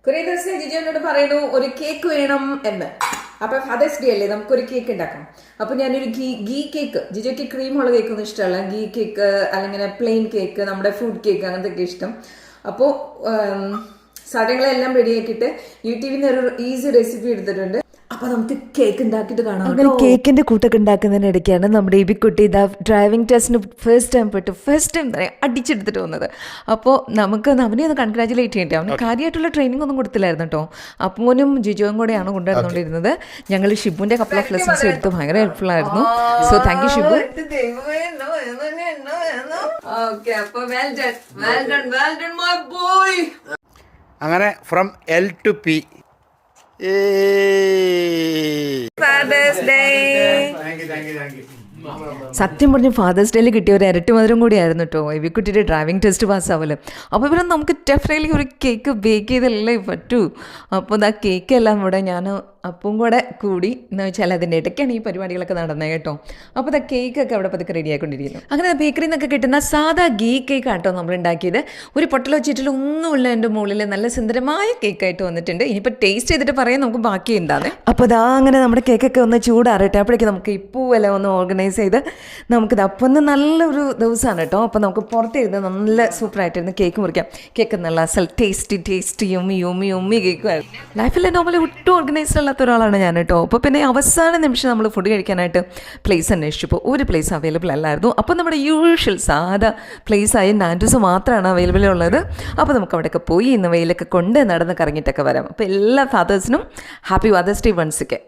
കുറേ ദിവസം ജിജു എന്നോട് പറയുന്നു ഒരു കേക്ക് വേണം എന്ന്. അപ്പൊ ഫാദേഴ്സ് ഡേ അല്ലേ, നമുക്കൊരു കേക്ക് ഉണ്ടാക്കാം. അപ്പൊ ഞാനൊരു ഗീ കേക്ക്, ജിജോക്ക് ക്രീമുള്ള കേക്കൊന്നും ഇഷ്ടമല്ല, ഗീ കേക്ക് അല്ലെങ്കിൽ പ്ലെയിൻ കേക്ക്, നമ്മുടെ ഫ്രൂട്ട് കേക്ക് അങ്ങനത്തെ ഒക്കെ ഇഷ്ടം. അപ്പോൾ സാധനങ്ങളെല്ലാം റെഡിയാക്കിയിട്ട് യൂട്യൂബിൽ നിന്ന് ഒരു ഈസി റെസിപ്പി എടുത്തിട്ടുണ്ട്. അപ്പൊ നമുക്ക് കേക്ക് ഉണ്ടാക്കിയിട്ട് കാണാം. അങ്ങനെ കേക്കിന്റെ കൂട്ടൊക്കെ ഉണ്ടാക്കുന്നതിനിടയ്ക്കാണ് നമ്മുടെ ഇബിക്കുട്ടി ഇതാ ഡ്രൈവിംഗ് ടെസ്റ്റിന് ഫസ്റ്റ് ടൈം അടിച്ചെടുത്തിട്ട് വന്നത്. അപ്പോൾ നമുക്ക് അവനെ ഒന്ന് കൺഗ്രാജുലേറ്റ് ചെയ്യട്ടെ. അവന് കാര്യമായിട്ടുള്ള ട്രെയിനിങ് ഒന്നും കൊടുത്തില്ലായിരുന്നു കേട്ടോ. അപ്പൂനും ജിജോയും കൂടെയാണ് കൊണ്ടുവന്നുകൊണ്ടിരുന്നത്. ഞങ്ങൾ ഷിബുവിന്റെ കപ്പിൾ ഓഫ് ലെസൺസ് എടുത്ത് ഭയങ്കര ഹെൽപ്ഫുൾ ആയിരുന്നു. So thank you Shibu. അങ്ങനെ ഫ്രം എൽ ടു പി. സത്യം പറഞ്ഞ് ഫാദേഴ്സ് ഡേയിൽ കിട്ടിയ ഒരു ഇരട്ടി മധുരം കൂടിയായിരുന്നു കേട്ടോ ഇവിക്കുട്ടിയുടെ ഡ്രൈവിംഗ് ടെസ്റ്റ് പാസ്സാവല്. അപ്പോൾ ഇവിടെ നമുക്ക് ഡെഫിനറ്റ്ലി ഒരു കേക്ക് ബേക്ക് ചെയ്തല്ലേ പറ്റൂ. അപ്പോൾ ആ കേക്ക് എല്ലാം ഇവിടെ ഞാൻ അപ്പം കൂടെ കൂടി എന്ന് വെച്ചാൽ അതിൻ്റെ ഇടയ്ക്കാണ് ഈ പരിപാടികളൊക്കെ നടന്നത് കേട്ടോ. അപ്പോൾ ആ കേക്കൊക്കെ അവിടെ പതുക്കെ റെഡി ആയിക്കൊണ്ടിരിക്കുന്നു. അങ്ങനെ ബേക്കറിയിൽ നിന്നൊക്കെ കിട്ടുന്ന സാധാ ഗീ കേക്ക് ആട്ടോ നമ്മൾ ഉണ്ടാക്കിയത്. ഒരു പൊട്ടലോ ചീറ്റിലോ ഒന്നുമില്ല എൻ്റെ മുകളിൽ നല്ല സുന്ദരമായ കേക്കായിട്ട് വന്നിട്ടുണ്ട്. ഇനിയിപ്പോൾ ടേസ്റ്റ് ചെയ്തിട്ട് പറയാൻ നമുക്ക് ബാക്കി ഉണ്ടാകുന്നത്. അപ്പോൾ അതാ അങ്ങനെ നമ്മുടെ കേക്കൊക്കെ ഒന്ന് ചൂടാറട്ടെ. അപ്പോഴേക്കും നമുക്ക് ഈ പൂവെല്ലാം ഒന്ന് ഓർഗനൈസ് ചെയ്ത് നമുക്കിത് അപ്പം ഒന്ന് നല്ലൊരു ദിവസമാണ് കേട്ടോ. അപ്പോൾ നമുക്ക് പുറത്തിരുന്ന് നല്ല സൂപ്പറായിട്ടിരുന്ന് കേക്ക് മുറിക്കാം. കേക്ക് നല്ല അസൽ ടേസ്റ്റി യമ്മി കേക്കുമായിരുന്നു. ലൈഫിൽ നോർമലി ഒട്ടും ഓർഗനൈസ്ഡ് അല്ലാത്ത ഒരാളാണ് ഞാൻ കേട്ടോ. അപ്പോൾ പിന്നെ അവസാന നിമിഷം നമ്മൾ ഫുഡ് കഴിക്കാനായിട്ട് പ്ലേസ് അന്വേഷിച്ചപ്പോൾ ഒരു പ്ലേസ് അവൈലബിൾ അല്ലായിരുന്നു. അപ്പോൾ നമ്മുടെ യൂഷ്വൽ സാധാ പ്ലേസായി നാൻഡൂസ് മാത്രമാണ് അവൈലബിൾ ഉള്ളത്. അപ്പോൾ നമുക്ക് അവിടെയൊക്കെ പോയി ഇന്ന് വെയിലൊക്കെ കൊണ്ട് നടന്ന് കറങ്ങിയിട്ടൊക്കെ വരാം. അപ്പോൾ എല്ലാ ഫാദേഴ്സിനും ഹാപ്പി ഫാദേഴ്സ് ഡേ വൺസ് ഒക്കെ.